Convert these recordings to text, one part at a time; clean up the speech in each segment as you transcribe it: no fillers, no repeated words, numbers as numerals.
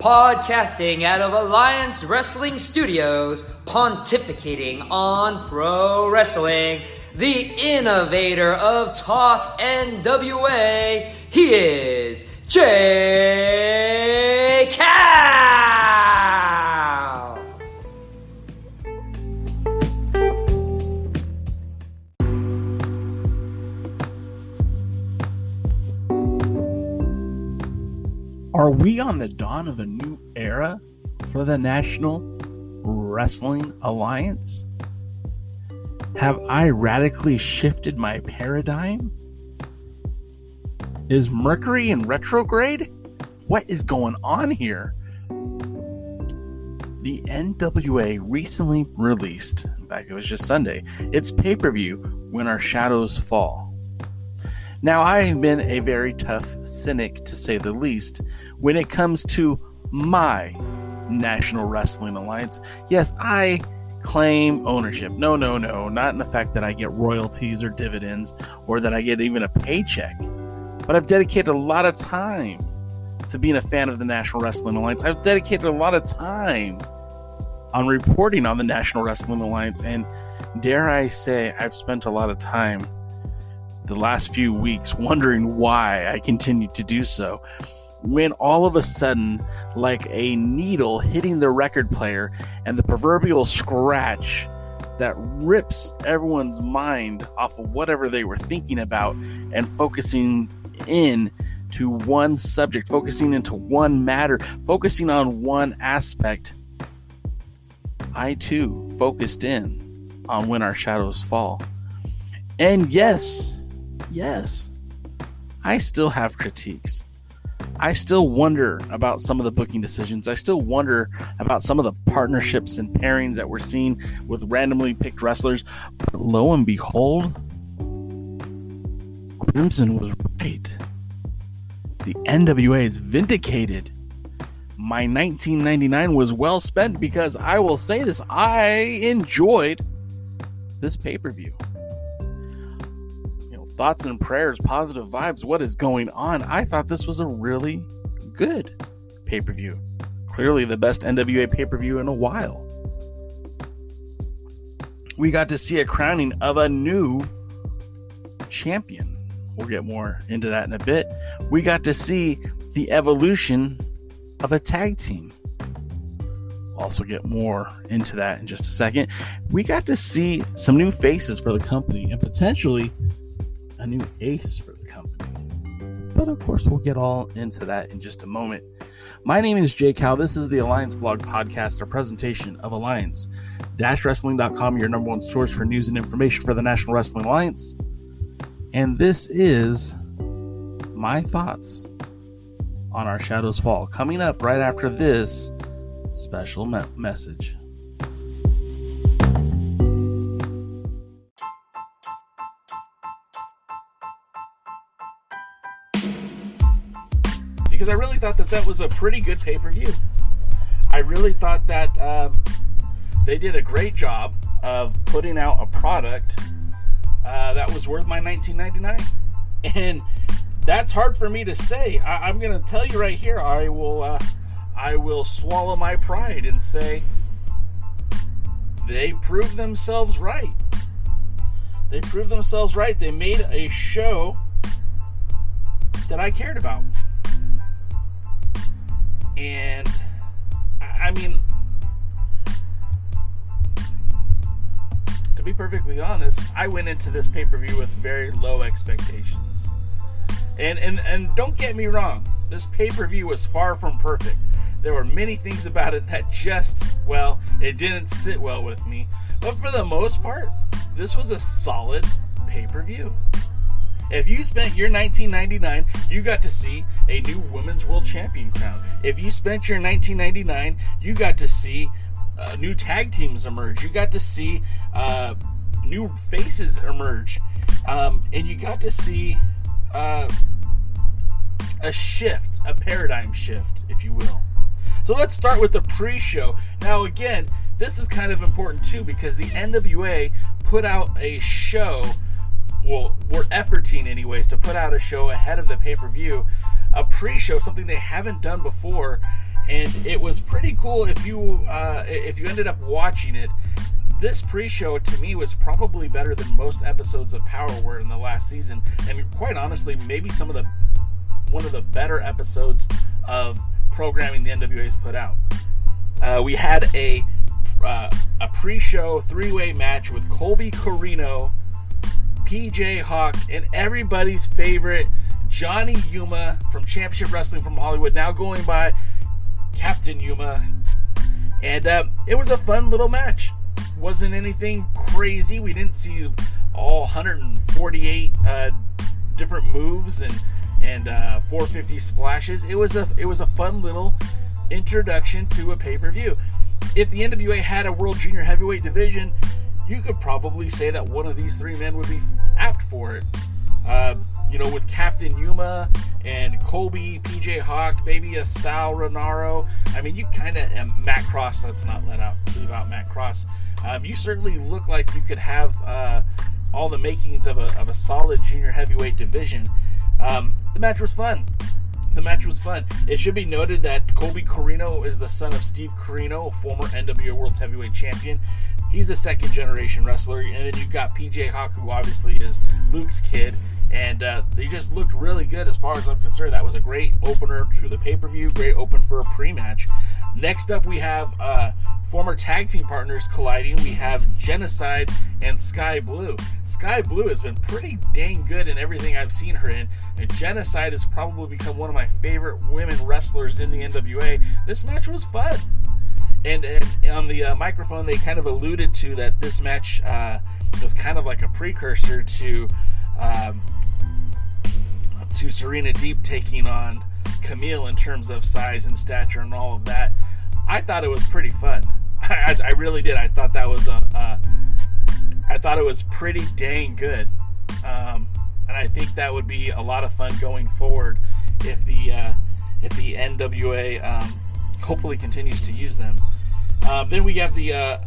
Podcasting out of Alliance Wrestling Studios, pontificating on pro wrestling, the innovator of Talk NWA, he is J. Cal! Are we on the dawn of a new era for the National Wrestling Alliance? Have I radically shifted my paradigm? Is Mercury in retrograde? What is going on here? The NWA recently released, in fact it was just Sunday, its pay-per-view, When Our Shadows Fall. Now, I have been a very tough cynic, to say the least, when it comes to my National Wrestling Alliance. Yes, I claim ownership. No, not in the fact that I get royalties or dividends or that I get even a paycheck. But I've dedicated a lot of time to being a fan of the National Wrestling Alliance. I've dedicated a lot of time on reporting on the National Wrestling Alliance, and dare I say, I've spent a lot of time the last few weeks wondering why I continue to do so, when all of a sudden, like a needle hitting the record player and the proverbial scratch that rips everyone's mind off of whatever they were thinking about and focusing in to one subject, focusing into one matter, focusing on one aspect, I too focused in on When Our Shadows Fall. And yes, I still have critiques. I still wonder about some of the booking decisions. I still wonder about some of the partnerships and pairings that we're seeing with randomly picked wrestlers. But lo and behold, Crimson was right. The NWA is vindicated. My $19.99 was well spent, because I will say this, I enjoyed this pay-per-view. Thoughts and prayers, positive vibes, what is going on? I thought this was a really good pay-per-view. Clearly the best NWA pay-per-view in a while. We got to see a crowning of a new champion. We'll get more into that in a bit. We got to see the evolution of a tag team. Also get more into that in just a second. We got to see some new faces for the company and potentially a new ace for the company. But of course, we'll get all into that in just a moment. My name is Jay Cal. This is the Alliance Blog Podcast, a presentation of Alliance-Wrestling.com, your number one source for news and information for the National Wrestling Alliance. And this is my thoughts on Our Shadows Fall, coming up right after this special message. Because I really thought that was a pretty good pay-per-view. I really thought that they did a great job of putting out a product that was worth my $19.99. And that's hard for me to say. I'm going to tell you right here, I will swallow my pride and say they proved themselves right. They proved themselves right. They made a show that I cared about. And I mean, to be perfectly honest, I went into this pay-per-view with very low expectations. And don't get me wrong, this pay-per-view was far from perfect. There were many things about it that it didn't sit well with me. But for the most part, this was a solid pay-per-view. If you spent your $19.99, you got to see a new Women's World Champion crown. If you spent your $19.99, you got to see new tag teams emerge. You got to see new faces emerge. And you got to see a shift, a paradigm shift, if you will. So let's start with the pre-show. Now again, this is kind of important too, because the NWA put out a show, well, we're efforting anyways to put out a show ahead of the pay-per-view, a pre-show, something they haven't done before, and it was pretty cool. If you ended up watching it, this pre-show to me was probably better than most episodes of Power were in the last season, and quite honestly, maybe one of the better episodes of programming the NWA's put out. We had a pre-show three-way match with Colby Corino, PJ Hawk, and everybody's favorite Johnny Yuma from Championship Wrestling from Hollywood, now going by Captain Yuma. And it was a fun little match. Wasn't anything crazy. We didn't see all 148 different moves and 450 splashes. It was a fun little introduction to a pay-per-view. If the NWA had a World Junior Heavyweight division, you could probably say that one of these three men would be apt for it. With Captain Yuma and Colby, PJ Hawk, maybe a Sal Renaro. I mean, you kind of, Matt Cross, let's not leave out Matt Cross. You certainly look like you could have all the makings of a solid junior heavyweight division. The match was fun. It should be noted that Colby Corino is the son of Steve Corino, a former NWA World Heavyweight Champion. He's a second generation wrestler. And then you've got PJ Hawk, who obviously is Luke's kid. And they just looked really good as far as I'm concerned. That was a great opener to the pay-per-view, great open for a pre-match. Next up, we have former tag team partners colliding. We have Genocide and Sky Blue. Sky Blue has been pretty dang good in everything I've seen her in. And Genocide has probably become one of my favorite women wrestlers in the NWA. This match was fun. And on the microphone, they kind of alluded to that this match was kind of like a precursor to Serena Deeb taking on Camille in terms of size and stature and all of that. I thought it was pretty fun. I really did. I thought that was I thought it was pretty dang good, and I think that would be a lot of fun going forward if the NWA hopefully continues to use them. Then we have the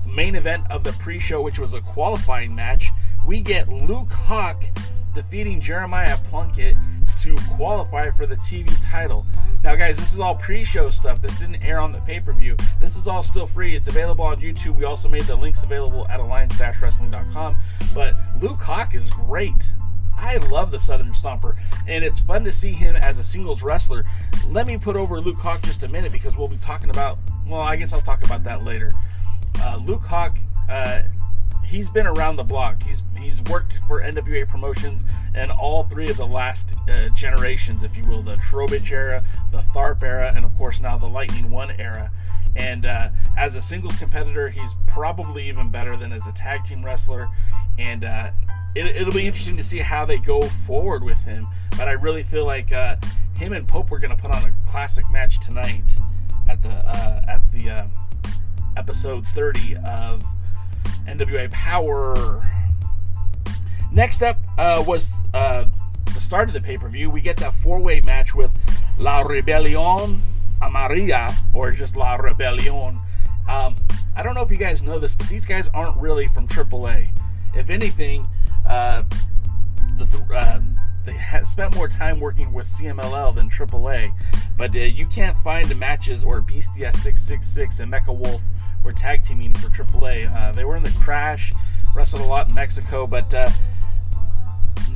main event of the pre-show, which was a qualifying match. We get Luke Hawk defeating Jeremiah Plunkett to qualify for the TV title. Now, guys, this is all pre-show stuff. This didn't air on the pay-per-view. This is all still free. It's available on YouTube. We also made the links available at alliance-wrestling.com. But Luke Hawk is great. I love the Southern Stomper, and it's fun to see him as a singles wrestler. Let me put over Luke Hawk just a minute, because we'll be talking about, well, I guess I'll talk about that later. Luke Hawk, he's been around the block. He's worked for NWA promotions and all three of the last generations, if you will, the Trowbridge era, the Tharp era, and of course now the Lightning One era. And as a singles competitor, he's probably even better than as a tag team wrestler. And it'll be interesting to see how they go forward with him. But I really feel like him and Pope were going to put on a classic match tonight at the episode 30 of NWA Power. Next up was the start of the pay-per-view. We get that four-way match with La Rebelión Amarilla, or just La Rebelión. I don't know if you guys know this, but these guys aren't really from AAA. If anything, they spent more time working with CMLL than AAA. But you can't find the matches where Bestia 666 and Mecha Wolf were tag teaming for AAA. They were in the Crash, wrestled a lot in Mexico, but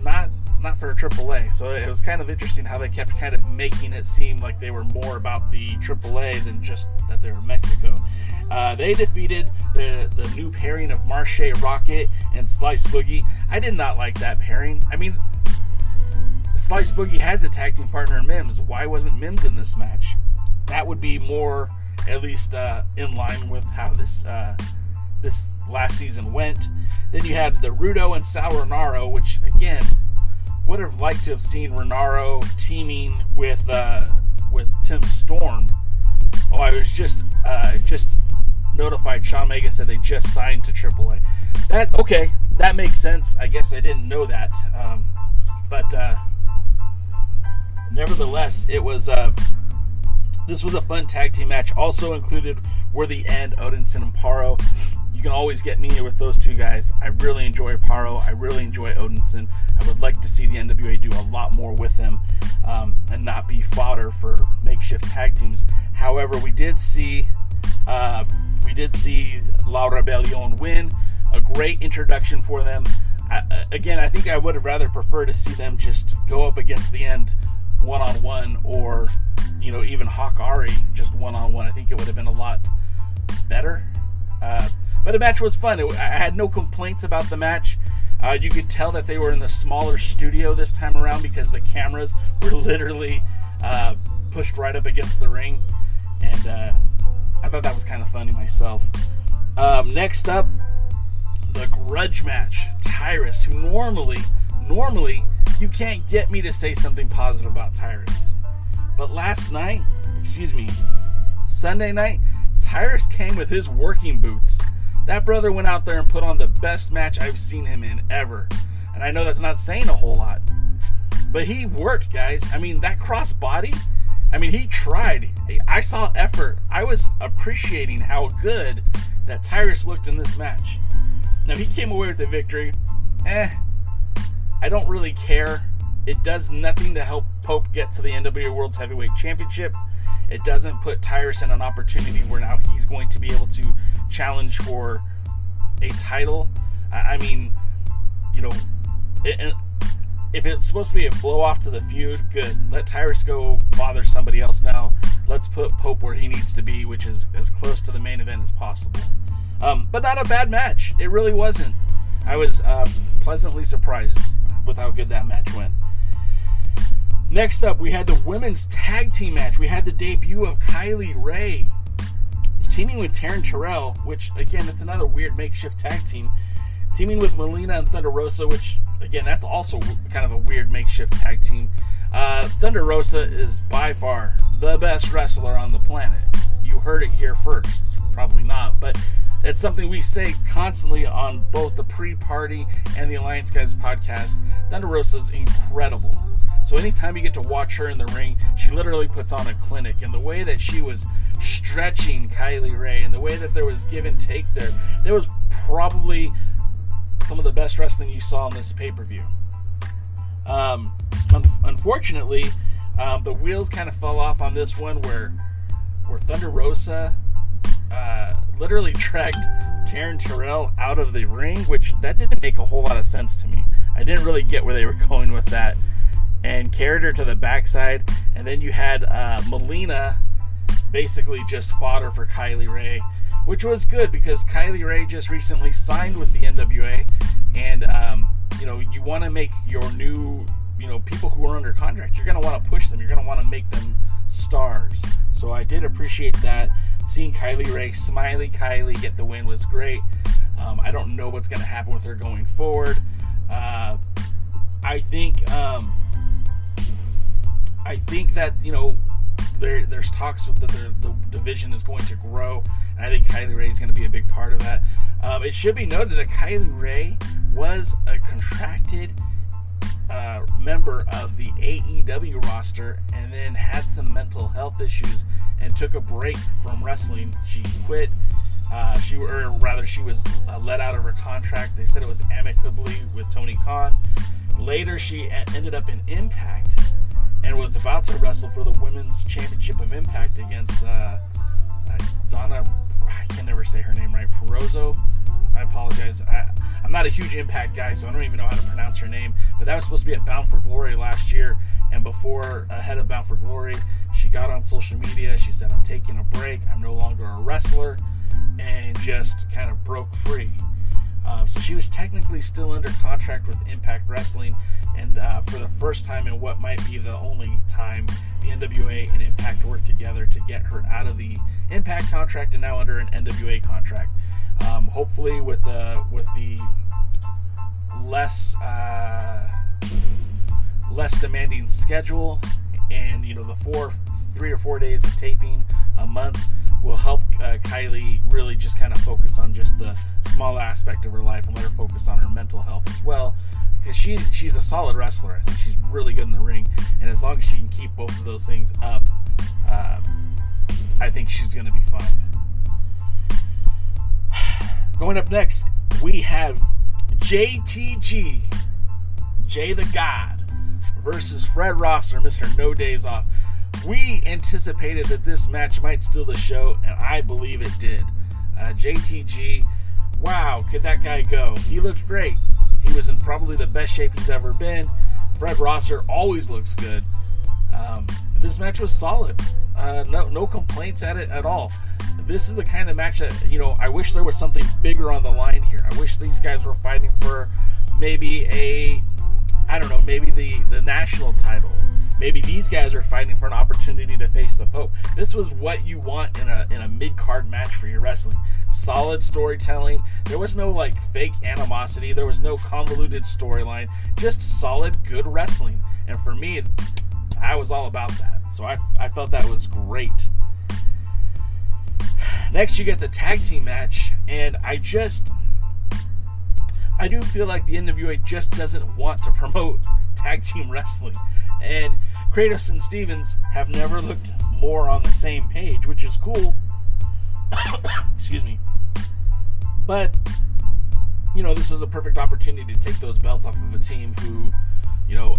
not for AAA. So it was kind of interesting how they kept kind of making it seem like they were more about the AAA than just that they were Mexico. They defeated the new pairing of Marche Rocket and Slice Boogie. I did not like that pairing. I mean, Slice Boogie has a tag team partner in Mims. Why wasn't Mims in this match? That would be more, at least in line with how this last season went. Then you had the Rudo and Sal Renaro, which again would have liked to have seen Renaro teaming with Tim Storm. Oh, I was just notified. Sean Mega said they just signed to AAA. That makes sense. I guess I didn't know that, but nevertheless, it was. This was a fun tag team match. Also included were the End, Odinson and Paro. you can always get me with those two guys. I really enjoy Paro. I really enjoy Odinson. I would like to see the NWA do a lot more with them and not be fodder for makeshift tag teams. However, we did see La Rebellion win. A great introduction for them. I think I would have rather preferred to see them just go up against the End one-on-one, or even Hawk Ari just one-on-one. I think it would have been a lot better. But the match was fun. I had no complaints about the match. You could tell that they were in the smaller studio this time around because the cameras were literally pushed right up against the ring. And I thought that was kind of funny myself. Next up, the grudge match. Tyrus, who normally, you can't get me to say something positive about Tyrus. But Sunday night, Tyrus came with his working boots. That brother went out there and put on the best match I've seen him in ever. And I know that's not saying a whole lot, but he worked, guys. I mean, that cross body, he tried. I saw effort. I was appreciating how good that Tyrus looked in this match. Now, he came away with the victory. I don't really care. It does nothing to help Pope get to the NWA World's Heavyweight Championship. It doesn't put Tyrus in an opportunity where now he's going to be able to challenge for a title. If it's supposed to be a blow off to the feud, good. Let Tyrus go bother somebody else now. Let's put Pope where he needs to be, which is as close to the main event as possible. But not a bad match. It really wasn't. I was pleasantly surprised with how good that match went. Next up, we had the women's tag team match. We had the debut of Kylie Ray teaming with Taryn Terrell, which, again, it's another weird makeshift tag team. Teaming with Melina and Thunder Rosa, which, again, that's also kind of a weird makeshift tag team. Thunder Rosa is by far the best wrestler on the planet. You heard it here first. Probably not, but it's something we say constantly on both the Pre-Party and the Alliance Guys podcast. Thunder Rosa is incredible. So anytime you get to watch her in the ring, she literally puts on a clinic. And the way that she was stretching Kylie Ray and the way that there was give and take there was probably some of the best wrestling you saw on this pay-per-view. Unfortunately, the wheels kind of fell off on this one where Thunder Rosa literally dragged Taryn Terrell out of the ring, which that didn't make a whole lot of sense to me. I didn't really get where they were going with that. And carried her to the backside, and then you had Melina basically just fodder for Kylie Ray, which was good because Kylie Ray just recently signed with the NWA, and you want to make your new people who are under contract, you're going to want to push them, you're going to want to make them stars. So I did appreciate that. Seeing Kylie Ray, Smiley Kylie, get the win was great. I don't know what's going to happen with her going forward. I think that there's talks with the division is going to grow, and I think Kylie Ray is going to be a big part of that. It should be noted that Kylie Ray was a contracted member of the AEW roster, and then had some mental health issues and took a break from wrestling. She quit. She was let out of her contract. They said it was amicably with Tony Khan. Later, she ended up in Impact and was about to wrestle for the Women's Championship of Impact against Donna, I can never say her name right, Perozzo. I apologize. I'm not a huge Impact guy, so I don't even know how to pronounce her name. But that was supposed to be at Bound for Glory last year. And ahead of Bound for Glory, she got on social media. She said, I'm taking a break. I'm no longer a wrestler. And just kind of broke free. So she was technically still under contract with Impact Wrestling, and for the first time in what might be the only time, the NWA and Impact worked together to get her out of the Impact contract and now under an NWA contract. Hopefully with the less demanding schedule and the 3 or 4 days of taping a month will help Kylie really just kind of focus on just the small aspect of her life and let her focus on her mental health as well, because she's a solid wrestler. I think she's really good in the ring, and as long as she can keep both of those things up, I think she's going to be fine. Going up next, we have JTG, Jay the God, versus Fred Rosser, Mr. No Days Off. We anticipated that this match might steal the show, and I believe it did. JTG, wow, could that guy go? He looked great. He was in probably the best shape he's ever been. Fred Rosser always looks good. This match was solid. No complaints at it at all. This is the kind of match that, I wish there was something bigger on the line here. I wish these guys were fighting for maybe maybe the national title. Maybe these guys are fighting for an opportunity to face the Pope. This was what you want in a mid-card match for your wrestling. Solid storytelling. There was no fake animosity. There was no convoluted storyline. Just solid, good wrestling. And for me, I was all about that. So I felt that was great. Next, you get the tag team match, and I do feel like the NWA just doesn't want to promote tag team wrestling. And Kratos and Stevens have never looked more on the same page, which is cool. Excuse me. But, this was a perfect opportunity to take those belts off of a team who,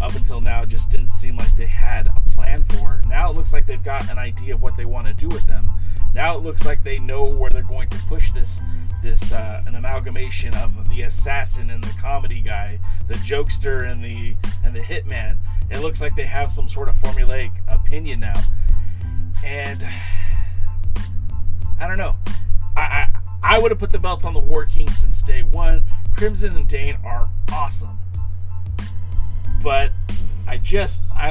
up until now just didn't seem like they had a plan for. Now it looks like they've got an idea of what they want to do with them. Now it looks like they know where they're going to push this an amalgamation of the assassin and the comedy guy, the jokester and the hitman. It looks like they have some sort of formulaic opinion now. And I don't know. I would have put the belts on the War Kings since day one. Crimson and Dane are awesome. But I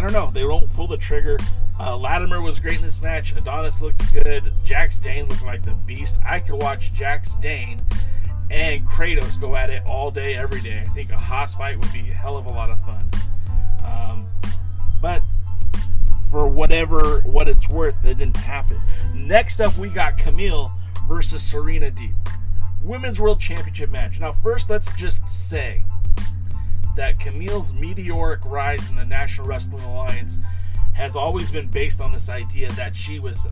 don't know. They won't pull the trigger. Latimer was great in this match. Adonis looked good. Jax Dane looked like the beast. I could watch Jax Dane and Kratos go at it all day, every day. I think a Haas fight would be a hell of a lot of fun. But for what it's worth, it didn't happen. Next up, we got Camille versus Serena Deeb. Women's World Championship match. Now, first, let's just say that Camille's meteoric rise in the National Wrestling Alliance has always been based on this idea that she was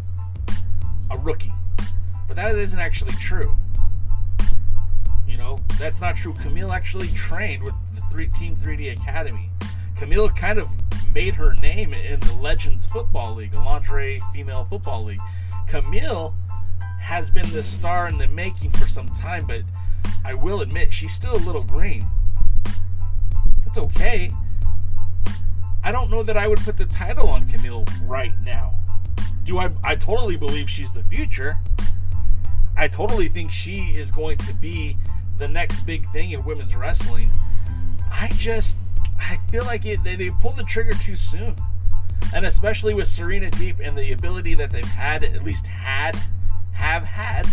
a rookie. But that isn't actually true. That's not true. Camille actually trained with the Team 3D Academy. Camille kind of made her name in the Legends Football League, a lingerie female football league. Camille has been the star in the making for some time, but I will admit she's still a little green. That's okay. I don't know that I would put the title on Camille right now. I totally believe she's the future. I totally think she is going to be the next big thing in women's wrestling. I feel like they pulled the trigger too soon. And especially with Serena Deeb and the ability that they've had, at least have had,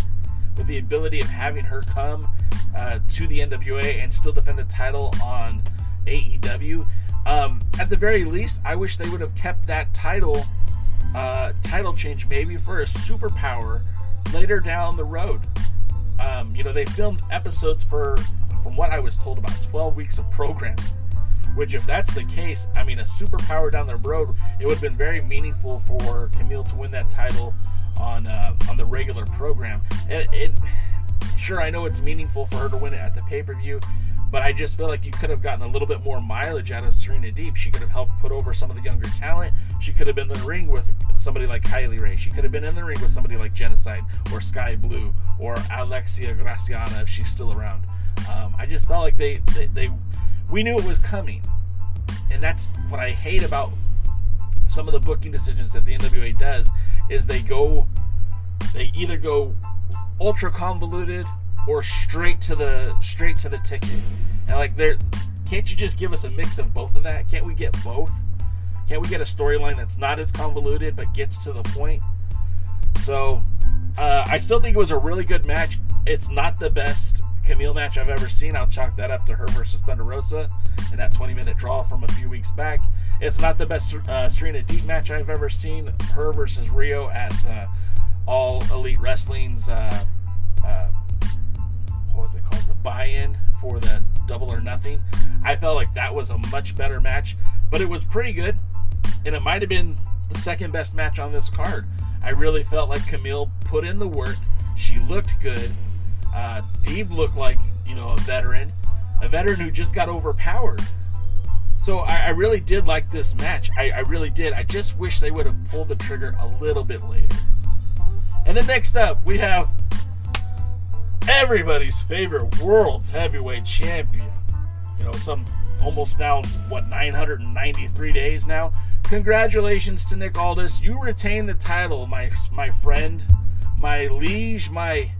with the ability of having her come to the NWA and still defend the title on AEW. At the very least, I wish they would have kept that title change maybe for a superpower later down the road. They filmed episodes from what I was told, about 12 weeks of programming. Which, if that's the case, a superpower down the road, it would have been very meaningful for Camille to win that title on the regular program. Sure, I know it's meaningful for her to win it at the pay-per-view, but I just feel like you could have gotten a little bit more mileage out of Serena Deeb. She could have helped put over some of the younger talent. She could have been in the ring with somebody like Kylie Ray. She could have been in the ring with somebody like Genocide or Sky Blue or Alexia Graciana if she's still around. I just felt like we knew it was coming. And that's what I hate about some of the booking decisions that the NWA does, is they either go ultra convoluted or straight to the ticket. And can't you just give us a mix of both of that? Can't we get both? Can't we get a storyline that's not as convoluted but gets to the point? So I still think it was a really good match. It's not the best Camille match I've ever seen. I'll chalk that up to her versus Thunder Rosa in that 20-minute draw from a few weeks back. It's not the best Serena Deeb match I've ever seen. Her versus Rio at All Elite Wrestling's what was it called? The buy-in for the Double or Nothing. I felt like that was a much better match, but it was pretty good, and it might have been the second best match on this card. I really felt like Camille put in the work. She looked good. Deeb looked like, a veteran who just got overpowered. So I really did like this match. I really did. I just wish they would have pulled the trigger a little bit later. And then next up, we have everybody's favorite world's heavyweight champion. Some almost now, 993 days now. Congratulations to Nick Aldis. You retain the title, my friend, my liege, my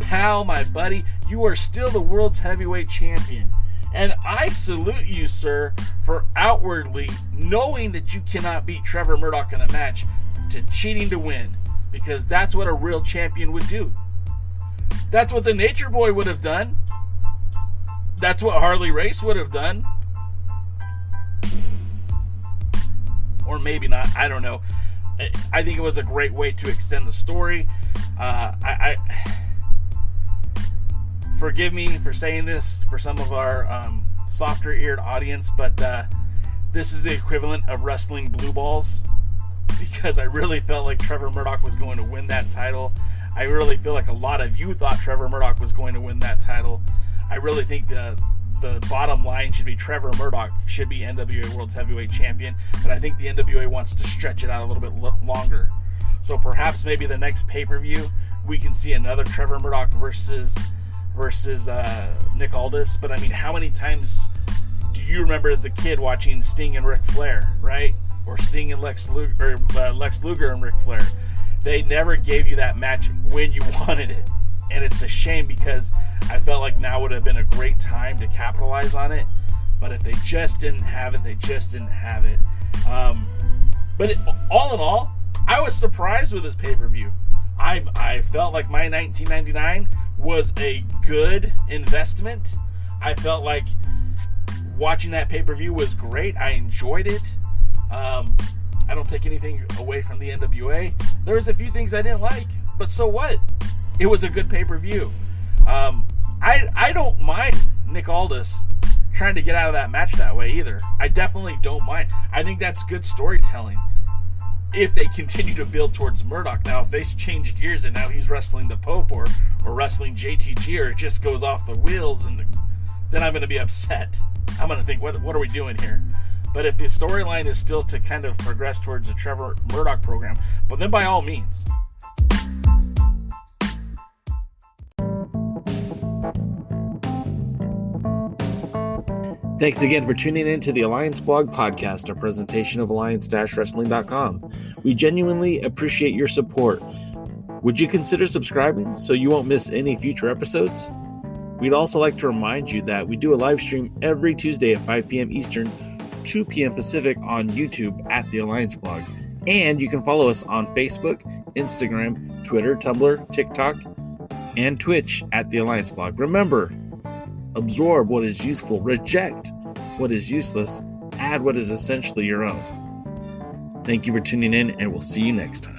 pal, my buddy. You are still the world's heavyweight champion. And I salute you, sir, for outwardly knowing that you cannot beat Trevor Murdoch in a match to cheating to win. Because that's what a real champion would do. That's what the Nature Boy would have done. That's what Harley Race would have done. Or maybe not. I don't know. I think it was a great way to extend the story. I forgive me for saying this for some of our softer-eared audience, but this is the equivalent of wrestling blue balls, because I really felt like Trevor Murdoch was going to win that title. I really feel like a lot of you thought Trevor Murdoch was going to win that title. I really think the bottom line should be Trevor Murdoch should be NWA World's Heavyweight Champion, and I think the NWA wants to stretch it out a little bit longer. So perhaps maybe the next pay-per-view we can see another Trevor Murdoch versus Nick Aldis. But I mean, how many times do you remember as a kid watching Sting and Ric Flair, right? Or Sting and Lex Luger and Ric Flair? They never gave you that match when you wanted it. And it's a shame, because I felt like now would have been a great time to capitalize on it. But if they just didn't have it, they just didn't have it. All in all, I was surprised with this pay-per-view. I felt like my 1999 was a good investment. I felt like watching that pay-per-view was great. I enjoyed it. I don't take anything away from the NWA. There was a few things I didn't like, but so what? It was a good pay-per-view. I don't mind Nick Aldis trying to get out of that match that way either. I definitely don't mind. I think that's good storytelling if they continue to build towards Murdoch. Now, if they change gears and now he's wrestling the Pope or wrestling JTG, or it just goes off the wheels, then I'm going to be upset. I'm going to think, what are we doing here? But if the storyline is still to kind of progress towards a Trevor Murdoch program, but then by all means. Thanks again for tuning in to the Alliance Blog Podcast, a presentation of Alliance-Wrestling.com. We genuinely appreciate your support. Would you consider subscribing so you won't miss any future episodes? We'd also like to remind you that we do a live stream every Tuesday at 5 p.m. Eastern, 2 p.m. Pacific on YouTube at the Alliance Blog. And you can follow us on Facebook, Instagram, Twitter, Tumblr, TikTok, and Twitch at the Alliance Blog. Remember, absorb what is useful, reject what is useless, add what is essentially your own. Thank you for tuning in, and we'll see you next time.